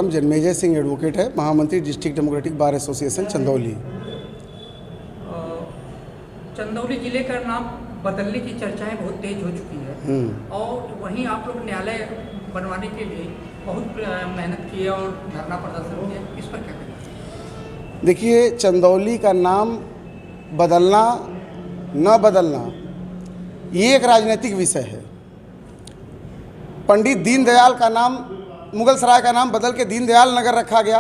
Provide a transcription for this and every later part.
नाम जन्मेजय सिंह एडवोकेट है, महामंत्री district democratic bar association Chandauli. Chandauli जिले का नाम बदलने की चर्चाएं बहुत तेज हो चुकी है और वहीं आप लोग न्यायालय बनवाने के लिए बहुत मेहनत की है और धरना प्रदर्शन किया, इस पर क्या कहें? देखिए, चंदौली का नाम बदलना न बदलना ये एक राजनीतिक विषय है। पंडित दीनदयाल का नाम, मुगल सराय का नाम बदल के दीनदयाल नगर रखा गया,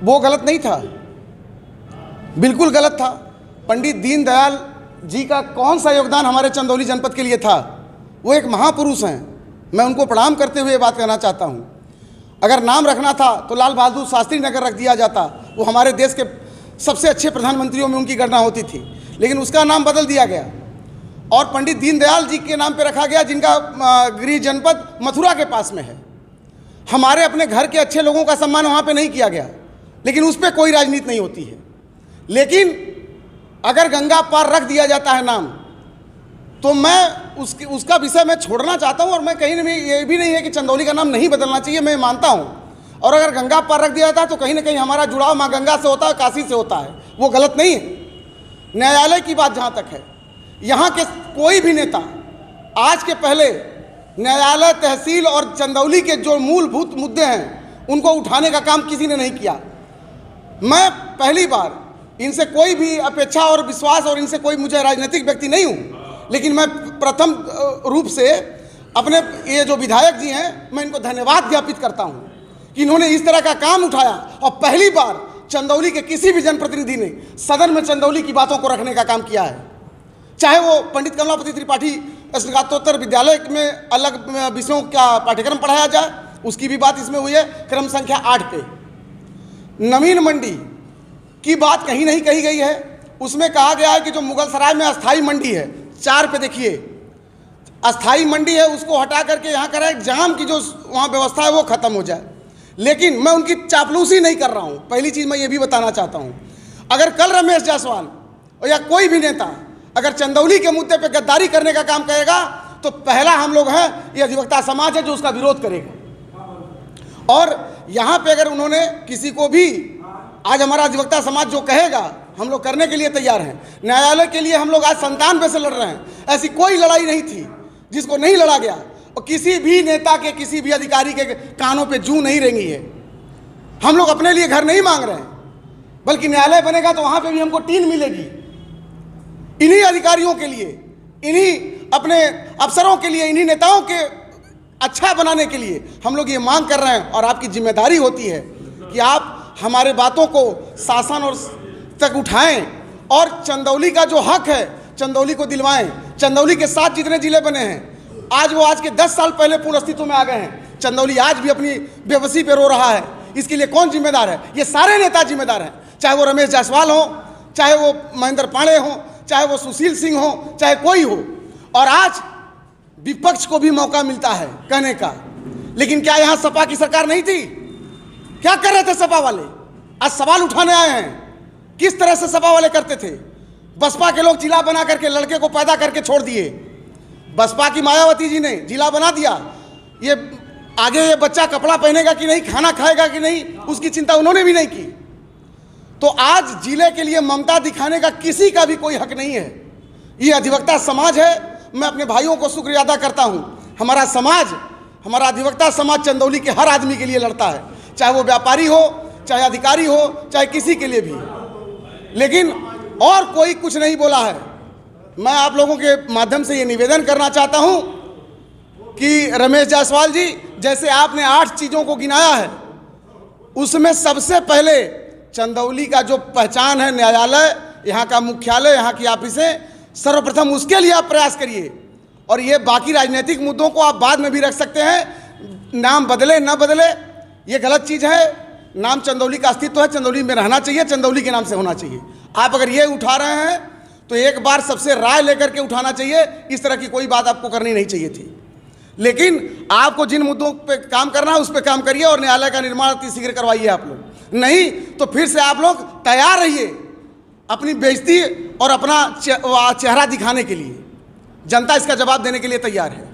वो गलत नहीं था, बिल्कुल गलत था। पंडित दीनदयाल जी का कौन सा योगदान हमारे चंदौली जनपद के लिए था? वो एक महापुरुष हैं, मैं उनको प्रणाम करते हुए ये बात कहना चाहता हूँ। अगर नाम रखना था तो लाल बहादुर शास्त्री नगर रख दिया जाता, वो हमारे देश के सबसे अच्छे प्रधानमंत्रियों में उनकी गणना होती थी, लेकिन उसका नाम बदल दिया गया और पंडित दीनदयाल जी के नाम पे रखा गया, जिनका गृह जनपद मथुरा के पास में है। हमारे अपने घर के अच्छे लोगों का सम्मान वहाँ पे नहीं किया गया, लेकिन उस पर कोई राजनीति नहीं होती है। लेकिन अगर गंगा पार रख दिया जाता है नाम, तो मैं उसका विषय मैं छोड़ना चाहता हूँ और मैं कहीं भी, ये भी नहीं है कि चंदौली का नाम नहीं बदलना चाहिए, मैं मानता हूँ। और अगर गंगा पार रख दिया जाता है तो कहीं ना कहीं हमारा जुड़ाव माँ गंगा से होता है, काशी से होता है, वो गलत नहीं है। न्यायालय की बात जहाँ तक है, यहाँ के कोई भी नेता आज के पहले न्यायालय, तहसील और चंदौली के जो मूलभूत मुद्दे हैं उनको उठाने का काम किसी ने नहीं किया। मैं पहली बार, इनसे कोई भी अपेक्षा और विश्वास और इनसे कोई मुझे राजनीतिक व्यक्ति नहीं हूँ, लेकिन मैं प्रथम रूप से अपने ये जो विधायक जी हैं, मैं इनको धन्यवाद ज्ञापित करता हूँ कि इन्होंने इस तरह का काम उठाया और पहली बार चंदौली के किसी भी जनप्रतिनिधि ने सदन में चंदौली की बातों को रखने का काम किया है। चाहे वो पंडित कमलापति त्रिपाठी स्नातकोत्तर विद्यालय में अलग विषयों का पाठ्यक्रम पढ़ाया जाए, उसकी भी बात इसमें हुई है, क्रम संख्या 8 पे। नवीन मंडी की बात कहीं नहीं कही गई है, उसमें कहा गया है कि जो मुगल सराय में अस्थाई मंडी है, 4 पे देखिए, अस्थाई मंडी है, उसको हटा करके यहाँ करा एक जाम की जो वहाँ व्यवस्था है वो खत्म हो जाए। लेकिन मैं उनकी चापलूसी नहीं कर रहा हूँ, पहली चीज़ मैं ये भी बताना चाहता हूँ। अगर कल रमेश जायसवाल या कोई भी नेता अगर चंदौली के मुद्दे पे गद्दारी करने का काम करेगा, तो पहला हम लोग हैं, ये अधिवक्ता समाज है जो उसका विरोध करेगा। और यहाँ पे अगर उन्होंने किसी को भी, आज हमारा अधिवक्ता समाज जो कहेगा हम लोग करने के लिए तैयार हैं। न्यायालय के लिए हम लोग आज 97 से लड़ रहे हैं, ऐसी कोई लड़ाई नहीं थी जिसको नहीं लड़ा गया, और किसी भी नेता के, किसी भी अधिकारी के कानों पे जूं नहीं रेंगी है। हम लोग अपने लिए घर नहीं मांग रहे हैं, बल्कि न्यायालय बनेगा तो वहाँ पे भी हमको टीन मिलेगी। इन्हीं अधिकारियों के लिए, इन्हीं अपने अफसरों के लिए, इन्हीं नेताओं के अच्छा बनाने के लिए हम लोग ये मांग कर रहे हैं। और आपकी जिम्मेदारी होती है कि आप हमारे बातों को शासन और तक उठाएं और चंदौली का जो हक है चंदौली को दिलवाएं। चंदौली के 7 जितने जिले बने हैं, आज वो आज के 10 साल पहले पूर्ण अस्तित्व में आ गए हैं। चंदौली आज भी अपनी बेबसी पे रो रहा है, इसके लिए कौन जिम्मेदार है? ये सारे नेता जिम्मेदार हैं, चाहे वो रमेश जायसवाल हो, चाहे वो महेंद्र पांडे हो, चाहे वो सुशील सिंह हो, चाहे कोई हो। और आज विपक्ष को भी मौका मिलता है कहने का, लेकिन क्या यहाँ सपा की सरकार नहीं थी? क्या कर रहे थे सपा वाले? आज सवाल उठाने आए हैं, किस तरह से सपा वाले करते थे। बसपा के लोग जिला बना करके लड़के को पैदा करके छोड़ दिए। बसपा की मायावती जी ने जिला बना दिया, ये आगे ये बच्चा कपड़ा पहनेगा कि नहीं, खाना खाएगा कि नहीं, उसकी चिंता उन्होंने भी नहीं की। तो आज जिले के लिए ममता दिखाने का किसी का भी कोई हक नहीं है। ये अधिवक्ता समाज है, मैं अपने भाइयों को शुक्रिया अदा करता हूँ। हमारा समाज, हमारा अधिवक्ता समाज चंदौली के हर आदमी के लिए लड़ता है, चाहे वो व्यापारी हो, चाहे अधिकारी हो, चाहे किसी के लिए भी। लेकिन और कोई कुछ नहीं बोला है। मैं आप लोगों के माध्यम से ये निवेदन करना चाहता हूँ कि रमेश जायसवाल जी, जैसे आपने 8 चीज़ों को गिनाया है, उसमें सबसे पहले चंदौली का जो पहचान है, न्यायालय, यहाँ का मुख्यालय, यहाँ की ऑफिसें, सर्वप्रथम उसके लिए आप प्रयास करिए। और ये बाकी राजनीतिक मुद्दों को आप बाद में भी रख सकते हैं, नाम बदले न बदले ये गलत चीज़ है। नाम चंदौली का अस्तित्व है, चंदौली में रहना चाहिए, चंदौली के नाम से होना चाहिए। आप अगर ये उठा रहे हैं तो एक बार सबसे राय लेकर के उठाना चाहिए। इस तरह की कोई बात आपको करनी नहीं चाहिए थी। लेकिन आपको जिन मुद्दों पे काम करना है उस पे काम करिए और न्यायालय का निर्माण अति शीघ्र करवाइए आप लोग। नहीं तो फिर से आप लोग तैयार रहिए अपनी बेइज्जती और अपना चेहरा दिखाने के लिए। जनता इसका जवाब देने के लिए तैयार है।